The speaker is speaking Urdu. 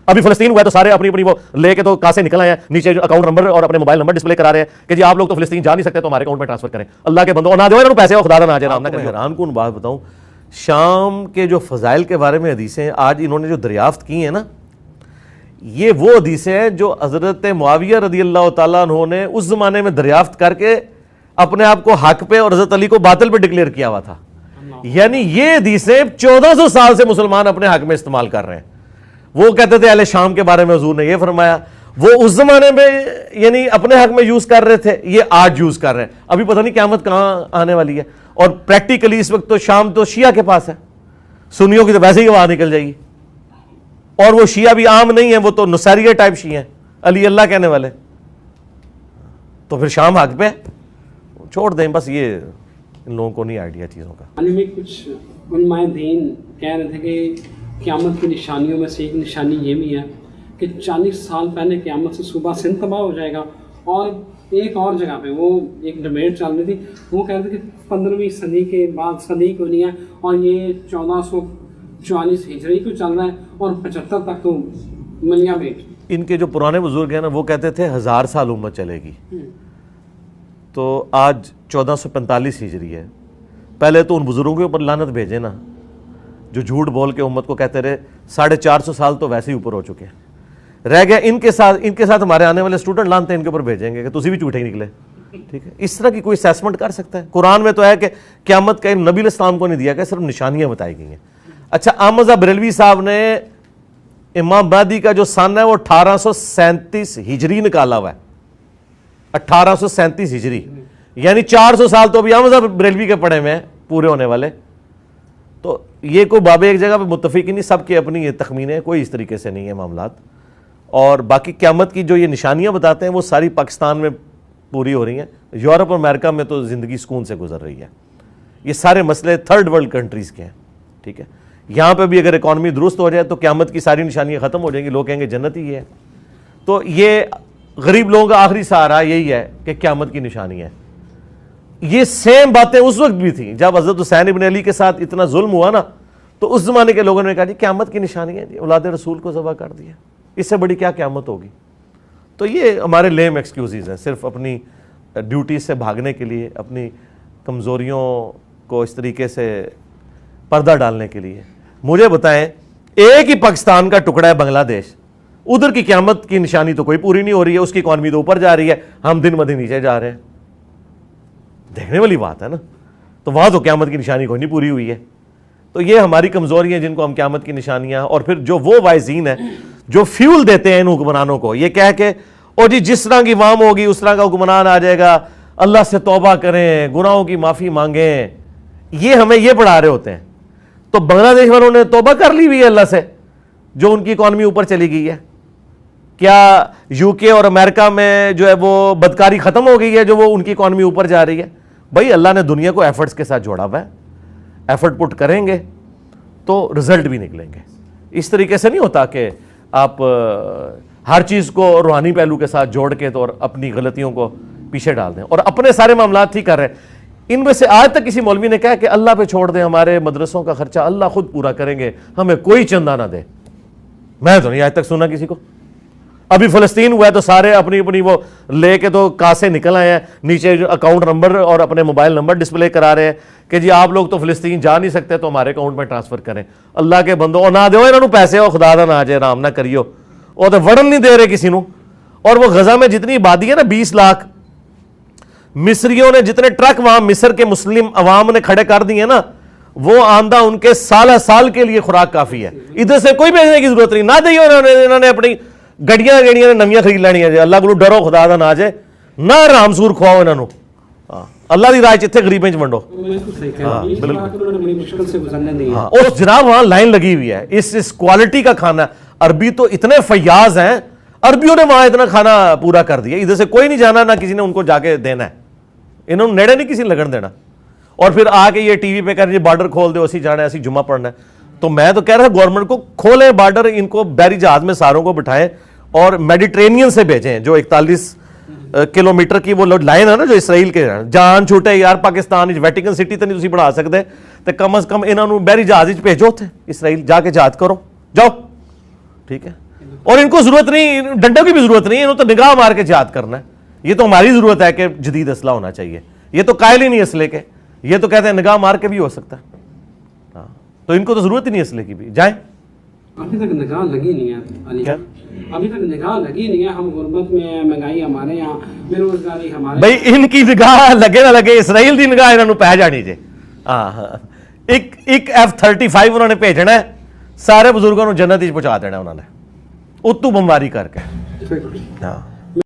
ابھی فلسطین ہوا ہے تو سارے اپنی اپنی وہ لے کے تو کہاں سے نکل آئے ہیں, نیچے اکاؤنٹ نمبر اور اپنے موبائل نمبر ڈسپلے کرا رہے ہیں کہ جی آپ لوگ تو فلسطین جا نہیں سکتے تو ہمارے اکاؤنٹ میں ٹرانسفر کریں. اللہ کے بندو, اور نہ دو انہوں پیسے, خدا نہ جائے. میں حیران کن بات بتاؤں, شام کے جو فضائل کے بارے میں حدیثیں آج انہوں نے جو دریافت کی ہیں نا, یہ وہ حدیثیں ہیں جو حضرت معاویہ رضی اللہ تعالیٰ عنہ نے اس زمانے میں دریافت کر کے اپنے آپ کو حق پہ اور حضرت علی کو باطل پہ ڈکلیئر کیا ہوا تھا. یعنی یہ حدیثیں 1400 سال سے مسلمان اپنے حق میں استعمال کر رہے ہیں. وہ کہتے تھے اہل شام کے بارے میں حضور نے یہ فرمایا, وہ اس زمانے میں یعنی اپنے حق میں یوز کر رہے تھے, یہ آج یوز کر رہے ہیں. ابھی پتہ نہیں قیامت کہاں آنے والی ہے. اور پریکٹیکلی اس وقت تو شام تو شیعہ کے پاس ہے, سنیوں کی تو ویسے ہی آواز نکل جائے گی. اور وہ شیعہ بھی عام نہیں ہیں, وہ تو نصیریہ ٹائپ شیعہ ہیں, علی اللہ کہنے والے. تو پھر شام حق پہ چھوڑ دیں بس. یہ ان لوگوں کو نہیں آئیڈیا چیزوں کا. میں کچھ علماء دین کہہ رہے تھے کہ قیامت کی نشانیوں میں سے ایک نشانی یہ بھی ہے کہ 40 سال پہلے قیامت سے صوبہ سندھ تباہ ہو جائے گا. اور ایک اور جگہ پہ وہ ایک ڈبیٹ چل رہی تھی, وہ کہہ رہے تھے کہ 15ویں صدی کے بعد صدی کو نہیں ہے, اور یہ 1444 ہجری کو چل رہا ہے اور 75 تک تو ملیاں بیٹ. ان کے جو پرانے بزرگ ہیں نا, وہ کہتے تھے 1000 سال امت چلے گی. تو آج 1445 ہجری ہے. پہلے تو ان بزرگوں کے اوپر لعنت بھیجے نا, جو جھوٹ بول کے امت کو کہتے رہے. 450 سال تو ویسے ہی اوپر ہو چکے ہیں. رہ گیا ان کے ساتھ ہمارے آنے والے اسٹوڈنٹ لانتے ان کے اوپر بھیجیں گے کہ تسی بھی جھوٹے ہی نکلے. ٹھیک ہے, اس طرح کی کوئی اسیسمنٹ کر سکتا ہے؟ قرآن میں تو ہے کہ قیامت کا نبی علیہ السلام کو نہیں دیا گیا, صرف نشانیاں بتائی گئی ہیں. اچھا, احمد بریلوی صاحب نے امام مہدی کا جو سن ہے وہ 1837 ہجری نکالا ہوا ہے. 1837 ہجری, یعنی 400 سال تو ابھی احمد بریلوی کے پڑے میں پورے ہونے والے. تو یہ کوئی بابے ایک جگہ پہ متفق ہی نہیں, سب کی اپنی یہ تخمینے, کوئی اس طریقے سے نہیں ہے معاملات. اور باقی قیامت کی جو یہ نشانیاں بتاتے ہیں وہ ساری پاکستان میں پوری ہو رہی ہیں. یورپ اور امریکہ میں تو زندگی سکون سے گزر رہی ہے. یہ سارے مسئلے تھرڈ ورلڈ کنٹریز کے ہیں. ٹھیک ہے, یہاں پہ بھی اگر اکانومی درست ہو جائے تو قیامت کی ساری نشانیاں ختم ہو جائیں گی, لوگ کہیں گے جنت ہی ہے. تو یہ غریب لوگوں کا آخری سہارا یہی ہے کہ قیامت کی نشانی ہے. یہ سیم باتیں اس وقت بھی تھیں جب حضرت حسین ابن علی کے ساتھ اتنا ظلم ہوا نا, تو اس زمانے کے لوگوں نے کہا جی قیامت کی نشانی ہے, جی اولاد رسول کو ذبح کر دیا, اس سے بڑی کیا قیامت ہوگی. تو یہ ہمارے لیم ایکسکیوزز ہیں, صرف اپنی ڈیوٹی سے بھاگنے کے لیے, اپنی کمزوریوں کو اس طریقے سے پردہ ڈالنے کے لیے. مجھے بتائیں, ایک ہی پاکستان کا ٹکڑا ہے بنگلہ دیش, ادھر کی قیامت کی نشانی تو کوئی پوری نہیں ہو رہی ہے, اس کی اکانومی تو اوپر جا رہی ہے, ہم دن بدن نیچے جا رہے ہیں. دیکھنے والی بات ہے نا. تو وہاں تو قیامت کی نشانی کوئی نہیں پوری ہوئی ہے. تو یہ ہماری کمزوری ہیں جن کو ہم قیامت کی نشانیاں, اور پھر جو وہ وائزین ہیں جو فیول دیتے ہیں ان حکمرانوں کو, یہ کہہ کے او جی جس طرح کی عوام ہوگی اس طرح کا حکمران آ جائے گا, اللہ سے توبہ کریں, گناہوں کی معافی مانگیں, یہ ہمیں یہ پڑھا رہے ہوتے ہیں. تو بنگلہ دیش والوں نے توبہ کر لی ہوئی ہے اللہ سے, جو ان کی اکانومی اوپر چلی گئی ہے. کیا یو کے اور امریکہ میں جو ہے وہ بدکاری ختم ہو گئی ہے جو وہ ان کی اکانومی اوپر جا رہی ہے؟ بھائی اللہ نے دنیا کو ایفرٹس کے ساتھ جوڑا ہوا ہے, ایفرٹ پٹ کریں گے تو رزلٹ بھی نکلیں گے. اس طریقے سے نہیں ہوتا کہ آپ ہر چیز کو روحانی پہلو کے ساتھ جوڑ کے تو اور اپنی غلطیوں کو پیچھے ڈال دیں اور اپنے سارے معاملات ٹھیک کر رہے ہیں. ان میں سے آج تک کسی مولوی نے کہا کہ اللہ پہ چھوڑ دیں, ہمارے مدرسوں کا خرچہ اللہ خود پورا کریں گے, ہمیں کوئی چندہ نہ دے. میں تو نہیں آج تک سنا کسی کو. ابھی فلسطین ہوا ہے تو سارے اپنی اپنی وہ لے کے تو کہاں سے نکل آئے ہیں, نیچے اکاؤنٹ نمبر اور اپنے موبائل نمبر ڈسپلے کرا رہے ہیں کہ جی آپ لوگ تو فلسطین جا نہیں سکتے تو ہمارے اکاؤنٹ میں ٹرانسفر کریں. اللہ کے بندو, اور نہ دیو انہوں پیسے, ہو خدا دا نہ آ جائے, رام نہ کریو, وہ تو وڑن نہیں دے رہے کسی نو. اور وہ غزہ میں جتنی آبادی ہے نا 20 لاکھ, مصریوں نے جتنے ٹرک وہاں مصر کے مسلم عوام نے کھڑے کر دیے نا, وہ آندہ ان کے سال کے لیے خوراک کافی ہے. ادھر سے کوئی بھیجنے کی ضرورت نہیں. نہ دیو انہوں نے اپنی گڑیاں نے نمیاں خرید لینی ہے. اللہ کو ڈرو خدا دا نہ آ جائے, نہ رام سور کھواؤ انہوں. اللہ دی رائے چتھے غریبیں چ منڈو. اس جناب وہاں لائن لگی ہوئی ہے, اس کوالٹی کا کھانا. عربی تو اتنے فیاض ہیں, عربیوں نے وہاں اتنا کھانا پورا کر دیا, ادھر سے کوئی نہیں جانا, نہ کسی نے ان کو جا کے دینا ہے, انہوں نے نیڑے نہیں کسی لگن دینا. اور پھر آ کے یہ ٹی وی پہ کر یہ بارڈر کھول دے, اسی جانا ہے, اسی جمعہ پڑھنا ہے. تو میں تو کہہ رہا تھا گورنمنٹ کو کھولیں بارڈر, ان کو بحری جہاز میں ساروں کو بٹھائیں اور میڈیٹرینین سے بھیجیں. جو 41 کلومیٹر کی وہ لائن ہے نا جو اسرائیل کے, جان چھوٹے یار پاکستان ویٹیکن سٹی تو نہیں تسی بنا سکتے, تو کم از کم انہوں نے بحری جہاز بھیجو, تھے اسرائیل جا کے جہاد کرو, جاؤ. ٹھیک ہے, اور ان کو ضرورت نہیں, ڈنڈوں کی بھی ضرورت نہیں ہے, انہوں تو نگاہ مار کے جہاد کرنا ہے. یہ تو ہماری ضرورت ہے کہ جدید اسلحہ ہونا چاہیے. یہ تو قائل ہی نہیں اسلحے کے, یہ تو کہتے ہیں نگاہ مار کے بھی ہو سکتا ہے. ہاں تو ان کو تو ضرورت ہی نہیں اسلحے کی بھی. جائیں. ابھی تک نگاہ لگی نہیں ہے علی, ابھی تک نگاہ لگی نہیں ہے. ہم غربت میں ہیں, مہنگائی ہمارے یہاں, بے روزگاری ہمارے. بھائی ان کی نگاہ لگے نہ لگے, اسرائیل دی نگاہ انہوں نے پہ جانی جے. ہاں ایک F-35 انہوں نے بھیجنا ہے, سارے بزرگوں کو جنت وچ پہنچا دینا انہوں نے, اتو بمباری کر کے. ہاں